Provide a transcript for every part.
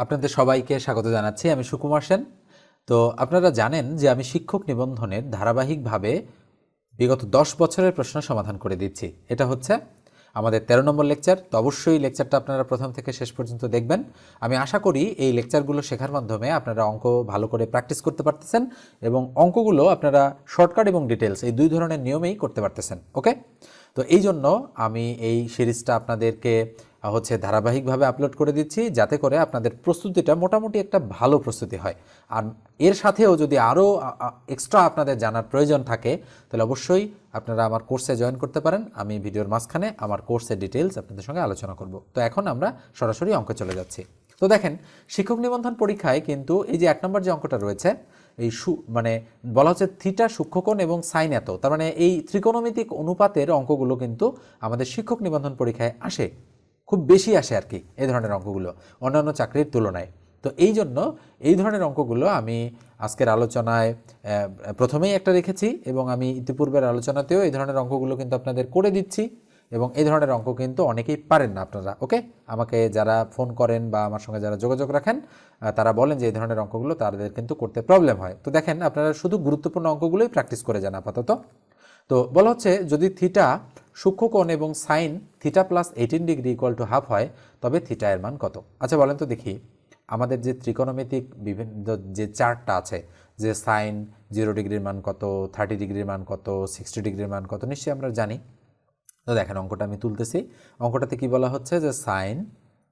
আপনাদের সবাইকে স্বাগত জানাচ্ছি। আমি সুকুমার সেন। তো আপনারা জানেন যে আমি শিক্ষক নিবন্ধনের ধারাবাহিকভাবে বিগত 10 বছরের প্রশ্ন সমাধান করে দিচ্ছি। এটা হচ্ছে আমাদের 13 নম্বর লেকচার। তো অবশ্যই লেকচারটা আপনারা প্রথম থেকে শেষ পর্যন্ত দেখবেন। আমি আশা করি এই লেকচারগুলো শেখার মাধ্যমে আপনারা অঙ্ক ভালো করে প্র্যাকটিস করতে পারতেছেন এবং অঙ্কগুলো আপনারা শর্টকাট এবং ডিটেলস এই দুই ধরনের নিয়মেই করতে পারতেছেন। ওকে, তো এই জন্য আমি এই সিরিজটা আপনাদেরকে ধারাবাহিকভাবে আপলোড করে দিচ্ছি, যাতে করে আপনাদের প্রস্তুতিটা মোটামুটি একটা ভালো প্রস্তুতি হয়। আর এর সাথেও যদি আরও এক্সট্রা আপনাদের জানার প্রয়োজন থাকে তাহলে অবশ্যই আপনারা আমার কোর্সে জয়েন করতে পারেন। আমি ভিডিওর মাঝখানে আমার কোর্সের ডিটেলস আপনাদের সঙ্গে আলোচনা করব। তো এখন আমরা সরাসরি অঙ্কে চলে যাচ্ছি। তো দেখেন, শিক্ষক নিবন্ধন পরীক্ষায় কিন্তু এই যে 1 নম্বর যে অঙ্কটা রয়েছে, এই বলা হচ্ছে থিটা সূক্ষ্মকোণ এবং সাইন এত, তার মানে এই ত্রিকোণমিতিক অনুপাতের অঙ্কগুলো কিন্তু আমাদের শিক্ষক নিবন্ধন পরীক্ষায় আসে, খুব বেশি আসে আর কি এই ধরনের অঙ্কগুলো অন্যান্য চাকরির তুলনায়। তো এই জন্য এই ধরনের অঙ্কগুলো আমি আজকের আলোচনায় প্রথমেই একটা রেখেছি এবং আমি ইতিপূর্বের আলোচনাতেও এই ধরনের অঙ্কগুলো কিন্তু আপনাদের করে দিচ্ছি এবং এই ধরনের অঙ্ক কিন্তু অনেকেই পারেন না আপনারা। ওকে, আমাকে যারা ফোন করেন বা আমার সঙ্গে যারা যোগাযোগ রাখেন তারা বলেন যে এই ধরনের অঙ্কগুলো তাদের কিন্তু করতে প্রবলেম হয়। তো দেখেন, আপনারা শুধু গুরুত্বপূর্ণ অঙ্কগুলোই প্র্যাকটিস করে যান আপাতত। তো বলা হচ্ছে যদি থিটা সূক্ষ্মকোণ এবং sine theta plus 18 degree equal to half হয়, তবে থিটা এর মান কত? আচ্ছা বলেন তো দেখি, আমাদের যে ত্রিকোণমিতিক বিভিন্ন যে চার্টটা আছে, যে সাইন 0 ডিগ্রির মান কত, 30 ডিগ্রির মান কত, 60 ডিগ্রির মান কত, নিশ্চয়ই আমরা জানি। তো দেখেন, অঙ্কটা আমি তুলতেছি। অঙ্কটাতে কি বলা হচ্ছে যে সাইন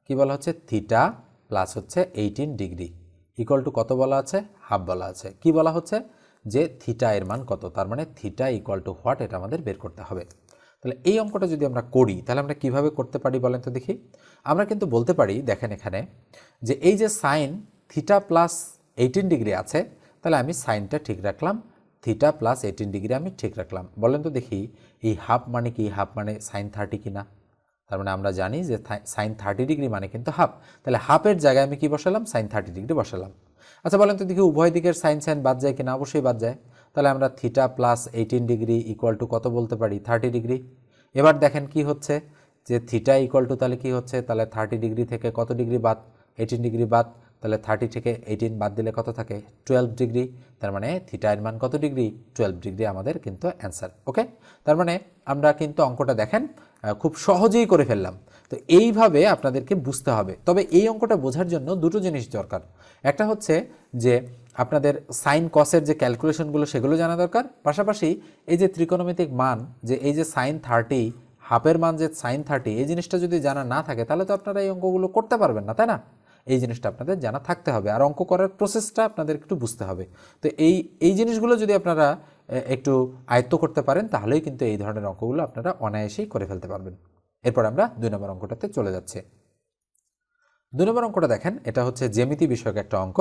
কি বলা হচ্ছে থিটা প্লাস হচ্ছে 18 ডিগ্রি ইকুয়াল টু কত বলা আছে? হাফ বলা আছে। কি বলা হচ্ছে যে থিটা এর মান কত, তার মানে থিটা ইকুয়াল টু হোয়াট, এটা আমাদের বের করতে হবে। তাহলে এই অঙ্কটা যদি আমরা করি তাহলে আমরা কিভাবে করতে পারি বলেন তো দেখি। আমরা কিন্তু বলতে পারি, দেখেন এখানে যে এই যে সাইন থিটা প্লাস 18 ডিগ্রি আছে, তাহলে আমি সাইনটা ঠিক রাখলাম, থিটা প্লাস 18 ডিগ্রি আমি ঠিক রাখলাম। বলেন তো দেখি এই হাফ মানে কি? হাফ মানে সাইন 30 কিনা? তার মানে আমরা জানি যে সাইন 30 ডিগ্রি মানে কিন্তু হাফ। তাহলে হাফের জায়গায় আমি কি বসালাম? সাইন 30 ডিগ্রি বসালাম। আচ্ছা বলেন তো দেখি উভয় দিকের সাইন সাইন বাদ যায় কিনা? অবশ্যই বাদ যায়। তাহলে আমরা theta plus 18 degree equal to কত বলতে পারি? 30 ডিগ্রি। এবার দেখেন কি হচ্ছে যে থিটা ইকুয়াল টু তাহলে কি হচ্ছে? তাহলে 30 ডিগ্রি থেকে কত ডিগ্রি বাদ? 18 ডিগ্রি বাদ। তাহলে 30 থেকে 18 বাদ দিলে কত থাকে? 12 ডিগ্রি। তার মানে থিটা এর মান কত ডিগ্রি? 12 ডিগ্রি আমাদের কিন্তু অ্যান্সার। ওকে, তার মানে আমরা কিন্তু অঙ্কটা দেখেন খুব সহজেই করে ফেললাম। তো এইভাবে আপনাদেরকে বুঝতে হবে। তবে এই অঙ্কটা বোঝার জন্য দুটো জিনিস দরকার। একটা হচ্ছে যে আপনাদের সাইন কসের যে ক্যালকুলেশনগুলো সেগুলো জানা দরকার, পাশাপাশি এই যে ত্রিকোণমিতিক মান, যে এই যে সাইন 30 হাফের মান যে সাইন 30, এই জিনিসটা যদি জানা না থাকে তাহলে তো আপনারা এই অঙ্কগুলো করতে পারবেন না, তাই না? এই জিনিসটা আপনাদের জানা থাকতে হবে, আর অঙ্ক করার প্রসেসটা আপনাদের একটু বুঝতে হবে। তো এই জিনিসগুলো যদি আপনারা একটু আয়ত্ত করতে পারেন তাহলেই কিন্তু এই ধরনের অঙ্কগুলো আপনারা অনায়াসেই করে ফেলতে পারবেন। এরপর আমরা 2 নম্বর অঙ্কটাতে চলে যাচ্ছি। 2 নম্বর অঙ্কটা দেখেন, এটা হচ্ছে জ্যামিতি বিষয়ক একটা অঙ্ক।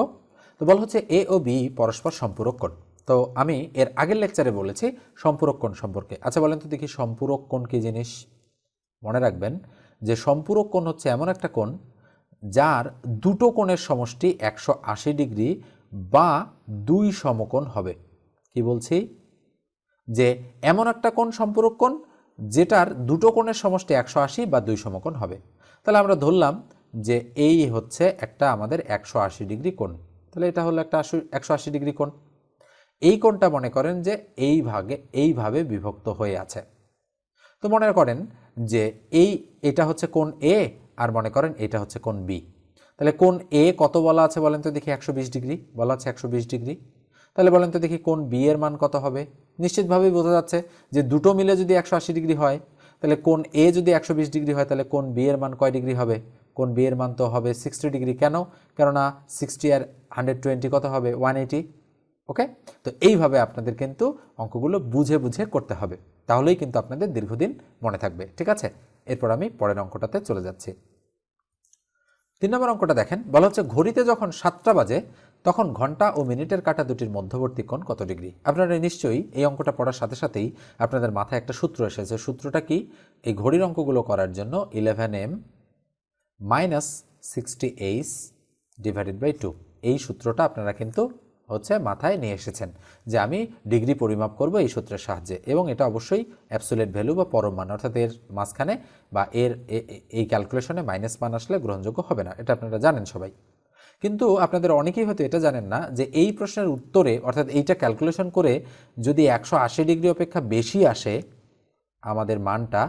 তো বলা হচ্ছে এ ও বি পরস্পর সম্পূরক কোণ। তো আমি এর আগের লেকচারে বলেছি সম্পূরক কোণ সম্পর্কে। আচ্ছা বলেন তো দেখি সম্পূরক কোণ কি জিনিস? মনে রাখবেন যে সম্পূরক কোণ হচ্ছে এমন একটা কোণ যার দুটো কোণের সমষ্টি 180 ডিগ্রি বা 2 সমকোণ হবে। কি বলছি? যে এমন একটা কোণ সম্পূরক কোণ যেটার দুটো কোণের সমষ্টি 180 বা 2 সমকোণ হবে। তাহলে আমরা ধরলাম যে এই হচ্ছে একটা আমাদের 180 ডিগ্রি কোণ। তাহলে এটা হলো একটা 180 ডিগ্রি কোণ। এই কোণটা মনে করেন যে এইভাবে বিভক্ত হয়ে আছে। তো মনে করেন যে এটা হচ্ছে কোণ এ, আর মনে করেন এটা হচ্ছে কোণ বি। তাহলে কোণ এ কত বলা আছে বলেন তো দেখি? 120 ডিগ্রি বলা আছে, 120 ডিগ্রি। তাহলে বলেন তো দেখি কোণ বি এর মান কত হবে? নিশ্চিতভাবেই বোঝা যাচ্ছে যে দুটো মিলে যদি 180 ডিগ্রি হয়, তাহলে কোণ এ যদি 120 ডিগ্রি হয়, তাহলে কোণ বি এর মান কয় ডিগ্রি হবে? কোণ বি এর মান তো হবে 60 ডিগ্রি। কেন? কেননা 60 আর 120 কত হবে? 180। ওকে, তো এইভাবে আপনাদের কিন্তু অঙ্কগুলো বুঝে বুঝে করতে হবে, তাহলেই কিন্তু আপনাদের দীর্ঘদিন মনে থাকবে। ঠিক আছে, এরপর আমি পরের অঙ্কটাতে চলে যাচ্ছি। 3 নম্বর অঙ্কটা দেখেন, বলা হচ্ছে ঘড়িতে যখন 7টা বাজে তখন ঘন্টা ও মিনিটের কাঁটা দুটির মধ্যবর্তী কোণ কত ডিগ্রি? আপনারা নিশ্চয়ই এই অঙ্কটা পড়ার সাথে সাথেই আপনাদের মাথায় একটা সূত্র এসেছে। সূত্রটা কি? এই ঘড়ির অঙ্কগুলো করার জন্য 11m minus 60h divided by 2, এই সূত্রটা আপনারা কিন্তু মাথায় নিয়ে এসেছেন যে আমি ডিগ্রি পরিমাপ করব এই সূত্রের সাহায্যে, এবং এটা অবশ্যই অ্যাবসোলিউট ভ্যালু বা পরম মান, অর্থাৎ এর মাঝখানে বা এই ক্যালকুলেশনে মাইনাস মান আসলে গ্রহণযোগ্য হবে না, এটা আপনারা জানেন সবাই। কিন্তু আপনাদের অনেকেই হয়তো এটা জানেন না যে এই প্রশ্নের উত্তরে অর্থাৎ এইটা ক্যালকুলেশন করে যদি 180 ডিগ্রি অপেক্ষা বেশি আসে আমাদের মানটা,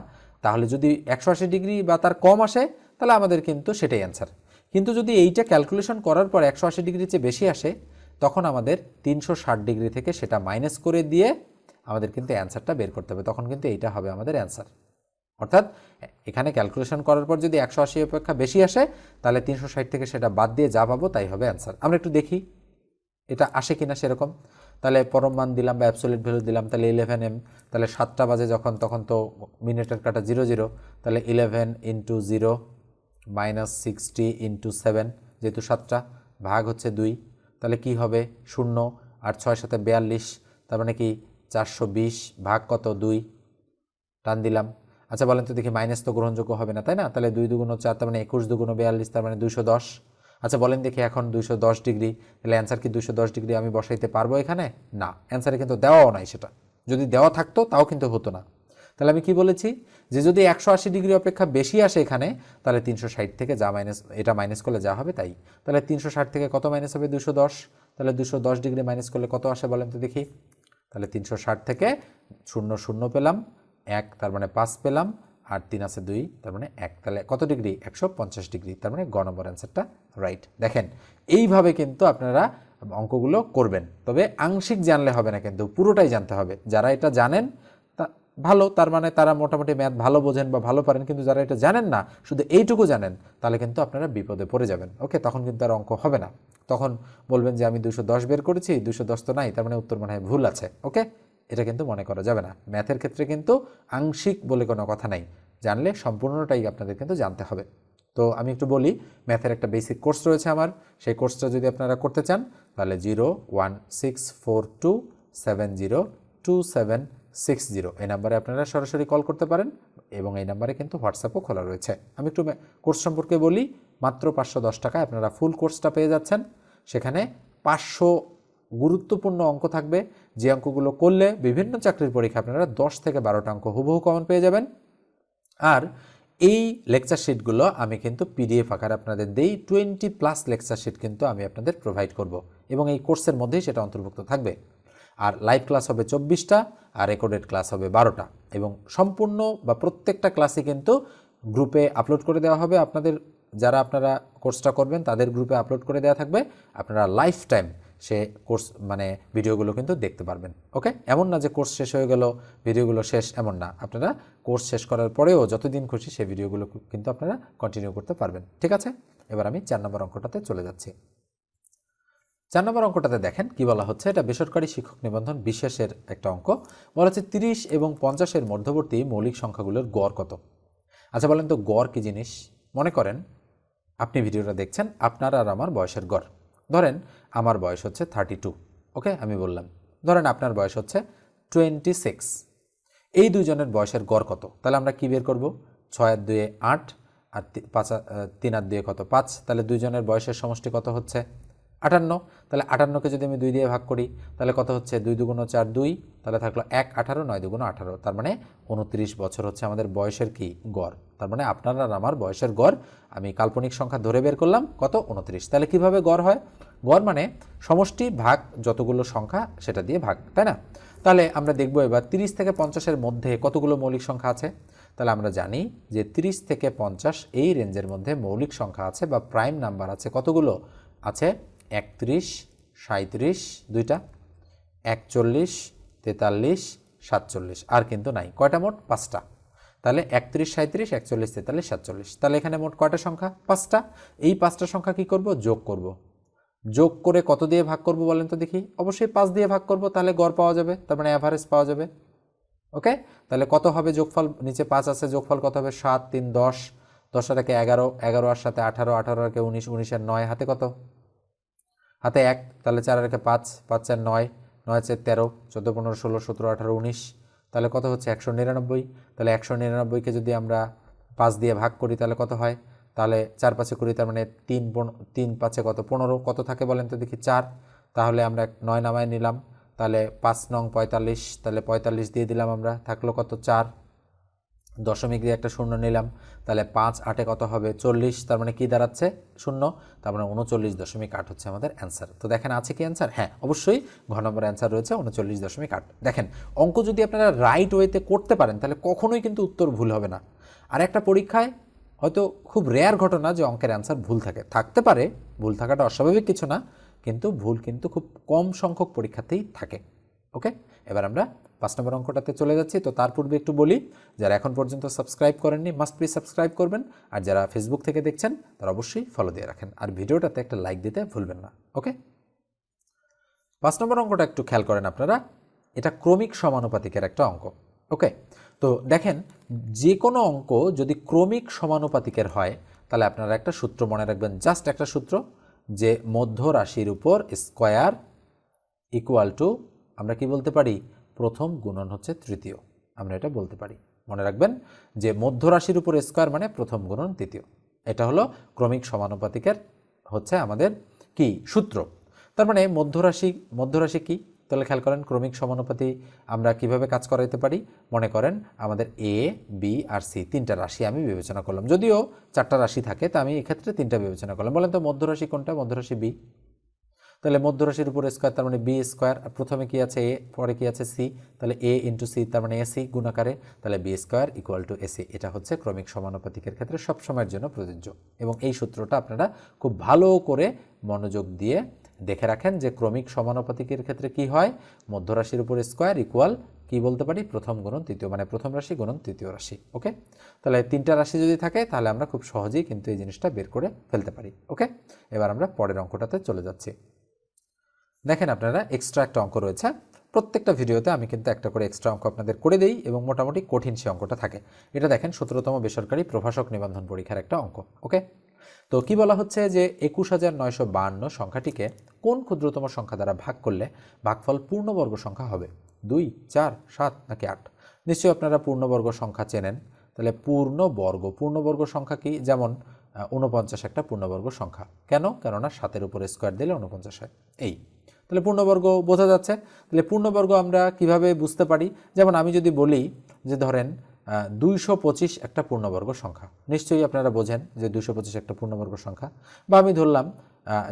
তাহলে যদি 180 ডিগ্রি বা তার কম আসে তাহলে আমাদের কিন্তু সেটাই অ্যান্সার। কিন্তু যদি এইটা ক্যালকুলেশন করার পর 180 ডিগ্রির চেয়ে বেশি আসে তখন আমাদের 360 ডিগ্রি থেকে সেটা মাইনাস করে দিয়ে আমাদের কিন্তু অ্যান্সারটা বের করতে হবে, তখন কিন্তু এইটা হবে আমাদের অ্যান্সার। অর্থাৎ এখানে ক্যালকুলেশন করার পর যদি 180 অপেক্ষা বেশি আসে তাহলে 360 থেকে সেটা বাদ দিয়ে যা পাবো তাই হবে অ্যান্সার। আমরা একটু দেখি এটা আসে কিনা সেরকম। তাহলে পরম মান দিলাম বা অ্যাবসোলিউট ভ্যালু দিলাম, তাহলে 11m, তাহলে 7টা বাজে যখন তখন তো মিনিটের কাটা 0 0, তাহলে 11 ইন্টু 0 মাইনাস 60 ইন্টু 7, যেহেতু 7টা ভাগ হচ্ছে 2, তাহলে কি হবে 0 আর 6 সাথে 42, তার মানে কি 420 ভাগ কত 2, টান দিলাম। আচ্ছা বলেন তো দেখি, মাইনাস তো গ্রহণযোগ্য হবে না তাই না, তাহলে 2 দুগুণ 4, তার মানে 21 দুগুণ 42, তার মানে 210। আচ্ছা বলেন দেখি এখন 210 ডিগ্রি, তাহলে অ্যান্সার কি 210 ডিগ্রি আমি বসাইতে পারবো এখানে? না, অ্যান্সারে কিন্তু দেওয়াও নাই সেটা, যদি দেওয়া থাকতো তাও কিন্তু হতো না। তাহলে আমি কি বলেছি যে যদি 180 ডিগ্রি অপেক্ষা বেশি আসে এখানে তাহলে 360 থেকে যা মাইনাস, এটা মাইনাস করলে যা হবে তাই। তাহলে 360 থেকে কত মাইনাস হবে 210, তাহলে 210 ডিগ্রি মাইনাস করলে কত আসে বলেন তো দেখি। তাহলে 360 থেকে 0 0 পেলাম, 1 তার মানে 5 পেলাম, আর 3 আছে 2 তার মানে 1, তাহলে কত ডিগ্রি 150 ডিগ্রি, তার মানে গ নম্বর অ্যান্সারটা রাইট। দেখেন এইভাবে কিন্তু আপনারা অঙ্কগুলো করবেন, তবে আংশিক জানলে হবে না, কিন্তু পুরোটাই জানতে হবে। যারা এটা জানেন তা ভালো, তার মানে তারা মোটামুটি ম্যাথ ভালো বোঝেন বা ভালো পারেন, কিন্তু যারা এটা জানেন না শুধু এইটুকু জানেন তাহলে কিন্তু আপনারা বিপদে পড়ে যাবেন। ওকে, তখন কিন্তু আর অঙ্ক হবে না, তখন বলবেন যে আমি 210 বের করেছি 210 তো নাই, তার মানে উত্তর মনে হয় ভুল আছে। ওকে, এটা কিন্তু মনে করা যাবে না। ম্যাথের ক্ষেত্রে কিন্তু আংশিক বলে কোনো কথা নাই, জানলে সম্পূর্ণটাই আপনাদের কিন্তু জানতে হবে। তো আমি একটু বলি, ম্যাথের একটা বেসিক কোর্স রয়েছে আমার, সেই কোর্সটা যদি আপনারা করতে চান তাহলে 01642702760 এই নাম্বারে আপনারা সরাসরি কল করতে পারেন, এবং এই নাম্বারে কিন্তু হোয়াটসঅ্যাপও খোলা রয়েছে। আমি একটু কোর্স সম্পর্কে বলি, মাত্র 510 টাকায় আপনারা ফুল কোর্সটা পেয়ে যাচ্ছেন। সেখানে 500 গুরুত্বপূর্ণ অঙ্ক থাকবে, যে অঙ্কগুলো করলে বিভিন্ন চাকরির পরীক্ষা আপনারা 10 থেকে 12টা অঙ্ক হুবহু কমন পেয়ে যাবেন। আর এই লেকচার শিটগুলো আমি কিন্তু পিডিএফ আকারে আপনাদের দেই, 20+ লেকচার শিট কিন্তু আমি আপনাদের প্রোভাইড করব, এবং এই কোর্সের মধ্যেই সেটা অন্তর্ভুক্ত থাকবে। আর লাইভ ক্লাস হবে 24টা, আর রেকর্ডেড ক্লাস হবে 12টা, এবং সম্পূর্ণ বা প্রত্যেকটা ক্লাসই কিন্তু গ্রুপে আপলোড করে দেওয়া হবে। আপনাদের যারা আপনারা কোর্সটা করবেন তাদের গ্রুপে আপলোড করে দেওয়া থাকবে, আপনারা লাইফ টাইম সে কোর্স মানে ভিডিওগুলো কিন্তু দেখতে পারবেন। ওকে, এমন না যে কোর্স শেষ হয়ে গেল ভিডিওগুলো শেষ, এমন না, আপনারা কোর্স শেষ করার পরেও যতদিন খুশি সেই ভিডিওগুলো কিন্তু আপনারা কন্টিনিউ করতে পারবেন। ঠিক আছে, এবার আমি 4 নম্বর অঙ্কটাতে চলে যাচ্ছি। 4 নম্বর অঙ্কটাতে দেখেন কি বলা হচ্ছে, এটা বেসরকারি শিক্ষক নিবন্ধন বিশেষের একটা অঙ্ক। বলা হচ্ছে 30 এবং 50-এর মধ্যবর্তী মৌলিক সংখ্যাগুলোর গড় কত। আচ্ছা বলেন তো গড় কি জিনিস। মনে করেন আপনি ভিডিওটা দেখছেন, আপনার আর আমার বয়সের গড়, ধরেন আমার বয়স হচ্ছে 32। ওকে, আমি বললাম ধরেন আপনার বয়স হচ্ছে 26। এই দুইজনের বয়সের গড় কত, তাহলে আমরা কি বের করব, 6 আর 2 8, আর 3 আর 2 কত 5, তাহলে দুইজনের বয়সের সমষ্টি কত হচ্ছে 58। তাহলে 58কে যদি আমি 2 দিয়ে ভাগ করি তাহলে কত হচ্ছে, 2 দুগুণ 4 2, তাহলে থাকলো 1 18, 9 দুগুণ 18, তার মানে 29 বছর হচ্ছে আমাদের বয়সের কি গড়। তার মানে আপনার আর আমার বয়সের গড় আমি কাল্পনিক সংখ্যা ধরে বের করলাম কত 29। তাহলে কিভাবে গড় হয়, গড় মানে সমষ্টি ভাগ যতগুলো সংখ্যা সেটা দিয়ে ভাগ, তাই না। তাহলে আমরা দেখব এবার 30 থেকে 50-এর মধ্যে কতগুলো মৌলিক সংখ্যা আছে। তাহলে আমরা জানি যে 30 থেকে 50 এই রেঞ্জের মধ্যে মৌলিক সংখ্যা আছে বা প্রাইম নাম্বার আছে কতগুলো, আছে 31 37 দুইটা, 41 43 47, আর কিন্তু নাই, কয়টা মোট 5টা। তাহলে 31 37 41 43 47, তাহলে এখানে মোট কয়টা সংখ্যা 5টা। এই 5টা সংখ্যা কি করব, যোগ করব, যোগ করে কত দিয়ে ভাগ করব বলেন তো দেখি, অবশ্যই 5 দিয়ে ভাগ করব, তাহলে গড় পাওয়া যাবে, তার মানে অ্যাভারেজ পাওয়া যাবে। ওকে, তাহলে কত হবে যোগফল, নিচে 5 আছে, যোগফল কত হবে 7 3 10, 10 আর 1 11, 11 আর সাথে 18, 18 আর 19, 19 আর 9 হাতে কত, হাতে 1, তাহলে 4 আর 5, 5 আর 9, 9 4 13, 14 15 16 17 18 19, তাহলে কত হচ্ছে 199। তাহলে 199কে যদি আমরা 5 দিয়ে ভাগ করি তাহলে কত হয়, তাহলে 4 5 20, তার মানে 3 3 5 কত 15, কত থাকে বলেন তো দেখি 4, তাহলে আমরা 9 নামায় নিলাম, তাহলে 5 নং 45, তাহলে 45 দিয়ে দিলাম আমরা, থাকলো কত 4, দশমিক দিয়ে একটা শূন্য নিলাম, তাহলে 5 8-এ কত হবে 40, তার মানে কি দাঁড়াচ্ছে শূন্য, তার মানে 39.8 হচ্ছে আমাদের অ্যান্সার। তো দেখেন আছে কি অ্যান্সার? হ্যাঁ অবশ্যই ঘ নম্বর অ্যান্সার রয়েছে 39.8। দেখেন অঙ্ক যদি আপনারা রাইট ওয়েতে করতে পারেন তাহলে কখনোই কিন্তু উত্তর ভুল হবে না। আর একটা পরীক্ষায় হয়তো খুব রেয়ার ঘটনা যে অঙ্কের অ্যান্সার ভুল থাকে, থাকতে পারে, ভুল থাকাটা অস্বাভাবিক কিছু না, কিন্তু ভুল কিন্তু খুব কম সংখ্যক পরীক্ষাতেই থাকে। ওকে, এবার আমরা 5 নম্বর অঙ্কটাতে চলে যাচ্ছি। তো তার পূর্বে একটু বলি, যারা এখন পর্যন্ত সাবস্ক্রাইব করেননি মাস্ট প্লিজ সাবস্ক্রাইব করবেন, আর যারা ফেসবুক থেকে দেখছেন তারা অবশ্যই ফলো দিয়ে রাখেন, আর ভিডিওটাতে একটা লাইক দিতে ভুলবেন না। ওকে, 5 নম্বর অঙ্কটা একটু খেয়াল করেন আপনারা, এটা ক্রমিক সমানুপাতিকের একটা অঙ্ক। ওকে, তো দেখেন যে কোনো অঙ্ক যদি ক্রমিক সমানুপাতিকের হয় তাহলে আপনারা একটা সূত্র মনে রাখবেন, জাস্ট একটা সূত্র, যে মধ্য রাশির উপর স্কোয়ার ইকুয়াল টু, আমরা কি বলতে পারি, প্রথম গুণন হচ্ছে তৃতীয়, আমরা এটা বলতে পারি। মনে রাখবেন যে মধ্য রাশির উপর স্কোয়ার মানে প্রথম গুণন তৃতীয়, এটা হলো ক্রমিক সমানুপাতিকের হচ্ছে আমাদের কি সূত্র। তার মানে মধ্যরাশি কি, তাহলে খেয়াল করেন ক্রমিক সমানুপাতি আমরা কিভাবে কাজ করাইতে পারি। মনে করেন আমাদের এ বি আর সি তিনটা রাশি আমি বিবেচনা করলাম, যদিও চারটা রাশি থাকে, তা আমি এক্ষেত্রে তিনটা বিবেচনা করলাম। বলেন তো মধ্যরাশি কোনটা? মধ্যরাশি বি। তাহলে মধ্যরাশির উপর স্কোয়ার তার মানে বি স্কোয়ার, প্রথমে কি আছে এ, পরে কি আছে সি, তাহলে এ ইন্টু সি তার মানে এসি গুণাকারে, তাহলে B square equal to AC. এটা হচ্ছে ক্রমিক সমানুপাতিকের ক্ষেত্রে সবসময়ের জন্য প্রযোজ্য, এবং এই সূত্রটা আপনারা খুব ভালো করে মনোযোগ দিয়ে দেখে রাখেন যে ক্রমিক সমানুপাতিকের ক্ষেত্রে কি হয়, মধ্যরাশির উপর স্কোয়ার ইকুয়াল কি বলতে পারি, প্রথম গুণন তৃতীয়, মানে প্রথম রাশি গুণন তৃতীয় রাশি। ওকে, তাহলে তিনটা রাশি যদি থাকে তাহলে আমরা খুব সহজেই কিন্তু এই জিনিসটা বের করে ফেলতে পারি। ওকে, এবার আমরা পরের অঙ্কটাতে চলে যাচ্ছি। দেখেন আপনারা এক্সট্রা একটা অঙ্ক রয়েছে, প্রত্যেকটা ভিডিওতে আমি কিন্তু একটা করে এক্সট্রা অঙ্ক আপনাদের করে দেই, এবং মোটামুটি কঠিন সে অঙ্কটা থাকে। এটা দেখেন 17তম বেসরকারি প্রভাষক নিবন্ধন পরীক্ষার একটা অঙ্ক। ওকে, তো কি বলা হচ্ছে যে 21,952 সংখ্যাটিকে কোন ক্ষুদ্রতম সংখ্যা দ্বারা ভাগ করলে ভাগফল পূর্ণবর্গ সংখ্যা হবে? 2, 4, 7 নাকি 8? নিশ্চয়ই আপনারা পূর্ণবর্গ সংখ্যা চেনেন। তাহলে পূর্ণবর্গ সংখ্যা কি, যেমন 49 একটা পূর্ণবর্গ সংখ্যা। কেন? কেননা 7-এর উপরে স্কোয়ার দিলে 49 হয়। এই তাহলে পূর্ণবর্গ বোঝা যাচ্ছে। তাহলে পূর্ণবর্গ আমরা কিভাবে বুঝতে পারি? যেমন আমি যদি বলি যে ধরেন 225 একটা পূর্ণবর্গ সংখ্যা, নিশ্চয়ই আপনারা বোঝেন যে 225 একটা পূর্ণবর্গ সংখ্যা। বা আমি ধরলাম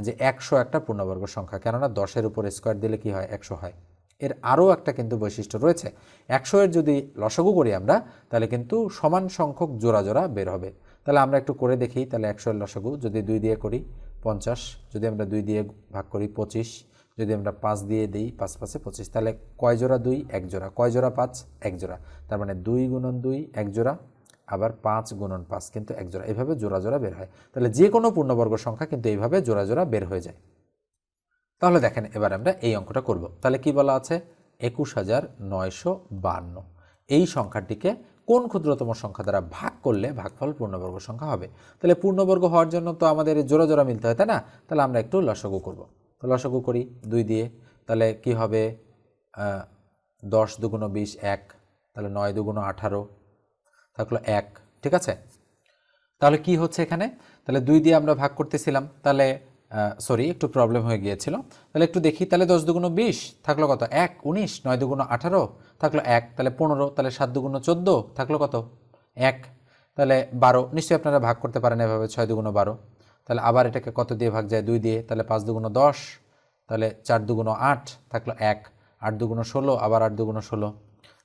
যে 100 একটা পূর্ণবর্গ সংখ্যা, কেননা 10-এর উপর স্কোয়ার দিলে কি হয়, 100 হয়। এর আরও একটা কিন্তু বৈশিষ্ট্য রয়েছে, 100-এর যদি লসাগু করি আমরা তাহলে কিন্তু সমান সংখ্যক জোড়া জোড়া বের হবে। তাহলে আমরা একটু করে দেখি, তাহলে 100-এর লসাগু যদি 2 দিয়ে করি 50, যদি আমরা 2 দিয়ে ভাগ করি 25, যদি আমরা 5 দিয়ে দিই 5 5-এ 25, তাহলে কয় জোড়া 2? 1 জোড়া। কয় জোড়া 5? 1 জোড়া। তার মানে 2 গুণন 2 1 জোড়া, আবার 5 গুণন 5 কিন্তু 1 জোড়া, এভাবে জোড়া জোড়া বের হয়। তাহলে যে কোনো পূর্ণবর্গ সংখ্যা কিন্তু এইভাবে জোড়া জোড়া বের হয়ে যায়। তাহলে দেখেন এবার আমরা এই অঙ্কটা করব। তাহলে কি বলা আছে, 21,952 এই সংখ্যাটিকে কোন ক্ষুদ্রতম সংখ্যা দ্বারা ভাগ করলে ভাগফল পূর্ণবর্গ সংখ্যা হবে? তাহলে পূর্ণবর্গ হওয়ার জন্য তো আমাদের জোড়া জোড়া মিলতে হয়, তাই না? তাহলে আমরা একটু লসাগু করব। তো লসাগু করি 2 দিয়ে, তাহলে কি হবে, 10 দুগুণ 20 1, তাহলে 9 দুগুণ 18 থাকলো 1, ঠিক আছে? তাহলে কি হচ্ছে এখানে, তাহলে 2 দিয়ে আমরা ভাগ করতেছিলাম, তাহলে সরি একটু প্রবলেম হয়ে গিয়েছিল। তাহলে একটু দেখি, তাহলে 10 দুগুণ 20 থাকলো কত, 1 19, 9 দুগুণ 18 থাকলো 1, তাহলে 15, তাহলে 7 দুগুণ 14 থাকলো কত, 1, তাহলে 12। নিশ্চয়ই আপনারা ভাগ করতে পারেন এভাবে, 6 দুগুণ 12, তাহলে আবার এটাকে কত দিয়ে ভাগ যায়, 2 দিয়ে, তাহলে 5 দুগুণ 10, তাহলে 4 দুগুণ 8 থাকলো 1, 8 দুগুণ 16, আবার 8 দুগুণ 16,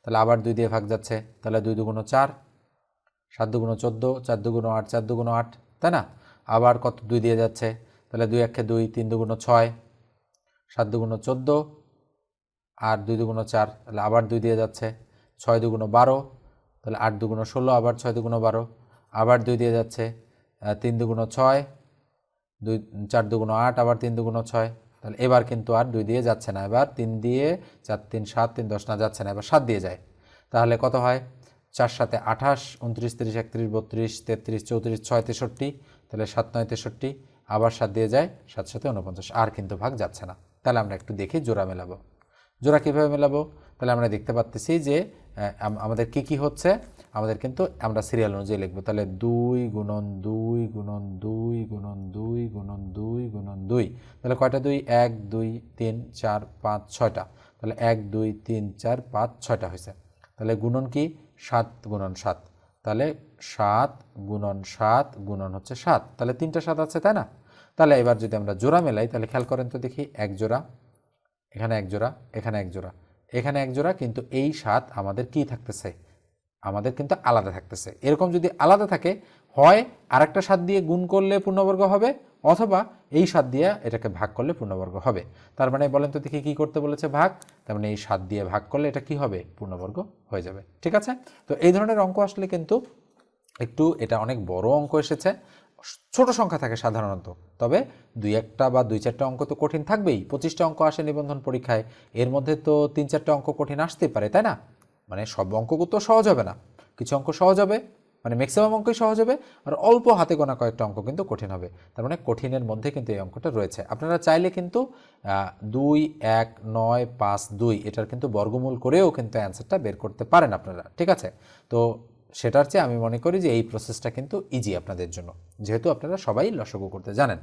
তাহলে আবার 2 দিয়ে ভাগ যাচ্ছে, তাহলে 2 দুগুণ 4, 7 দুগুণ 14, 4 দুগুণ 8, 4 দুগুণ 8, তাই না? আবার কত 2 দিয়ে যাচ্ছে, তাহলে 2 1 2, 3 দুগুণ 6, 7 দুগুণ 14, আর 2 দুগুণ 4, তাহলে আবার 2 দিয়ে যাচ্ছে, 6 দুগুণ 12, তাহলে 8 দুগুণ 16, আবার 6 দুগুণ 12, আবার 2 দিয়ে যাচ্ছে, 3 দুগুণ 6, 2 4 দুগুণ 8, আবার 3 দুগুণ 6, তাহলে এবার কিন্তু আর 2 দিয়ে যাচ্ছে না, এবার 3 দিয়ে 4 3 7 3 10 না, যাচ্ছে না, এবার 7 দিয়ে যায়। তাহলে কত হয়, 4 7 28, 29 30 31 32 33 34 6 63, তাহলে 7 9 63, আবার 7 দিয়ে যায়, 7 7 49, আর কিন্তু ভাগ যাচ্ছে না। তাহলে আমরা একটু দেখি জোড়া মেলাবো। জোড়া কীভাবে মেলাবো? তাহলে আমরা দেখতে পাচ্ছি যে আমাদের কি হচ্ছে, আমাদের কিন্তু আমরা সিরিয়াল অনুযায়ী লিখবো। তাহলে 2 গুণন 2 গুণন 2 গুণন 2 গুণন 2 গুণন 2, তাহলে কয়টা 2? 1 2 3 4 5 6টা, তাহলে 1 2 3 4 5 6টা হয়েছে। তাহলে গুণন কি, 7 গুণন 7, তাহলে 7 গুণন 7 গুণন হচ্ছে 7, তাহলে 3টা 7 আছে, তাই না? তাহলে এবার যদি আমরা জোড়া মেলাই তাহলে খেয়াল করেন তো দেখি, এক জোড়া, এখানে এক জোড়া, এখানে এক জোড়া, এখানে এক জোড়া, কিন্তু এই 7 আমাদের কি থাকতেছে, আমাদের কিন্তু আলাদা থাকতেছে। এরকম যদি আলাদা থাকে, হয় আরেকটা 7 দিয়ে গুণ করলে পূর্ণবর্গ হবে, অথবা এই 7 দিয়ে এটাকে ভাগ করলে পূর্ণবর্গ হবে। তার মানে বলেন তো দেখি কি করতে বলেছে, ভাগ। তার মানে এই 7 দিয়ে ভাগ করলে এটা কি হবে, পূর্ণবর্গ হয়ে যাবে। ঠিক আছে? তো এই ধরনের অঙ্ক আসলে কিন্তু একটু, এটা অনেক বড় অঙ্ক এসেছে, ছোট সংখ্যা থাকে সাধারণত, তবে 2-1টা বা 2-4টা অঙ্ক তো কঠিন থাকবেই। 25টা অঙ্ক আসে নিবন্ধন পরীক্ষায়, এর মধ্যে তো 3-4টা অঙ্ক কঠিন আসতেই পারে, তাই না? মানে সব অঙ্ক তো সহজ হবে না, কিছু অঙ্ক সহজ হবে, মানে ম্যাক্সিমাম অঙ্কই সহজ হবে, আর অল্প হাতে গোনা কয়েকটা অঙ্ক কিন্তু কঠিন হবে। তার মানে কঠিনের মধ্যে কিন্তু এই অঙ্কটা রয়েছে। আপনারা চাইলে কিন্তু 2, 1, 9, 5, 2 এটার কিন্তু বর্গমূল করেও কিন্তু অ্যান্সারটা বের করতে পারেন আপনারা। ঠিক আছে? তো সেটার চেয়ে আমি মনে করি যে এই প্রসেসটা কিন্তু ইজি আপনাদের জন্য, যেহেতু আপনারা সবাই লসাগু করতে জানেন।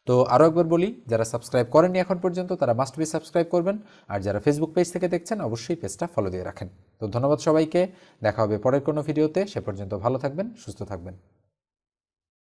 তো আরও একবার বলি, যারা সাবস্ক্রাইব করেননি এখন পর্যন্ত তারা মাস্ট বি সাবস্ক্রাইব করবেন, আর যারা ফেসবুক পেজ থেকে দেখছেন অবশ্যই পেজটা ফলো দিয়ে রাখেন। তো ধন্যবাদ সবাইকে, দেখা হবে পরের কোনো ভিডিওতে, সে পর্যন্ত ভালো থাকবেন, সুস্থ থাকবেন।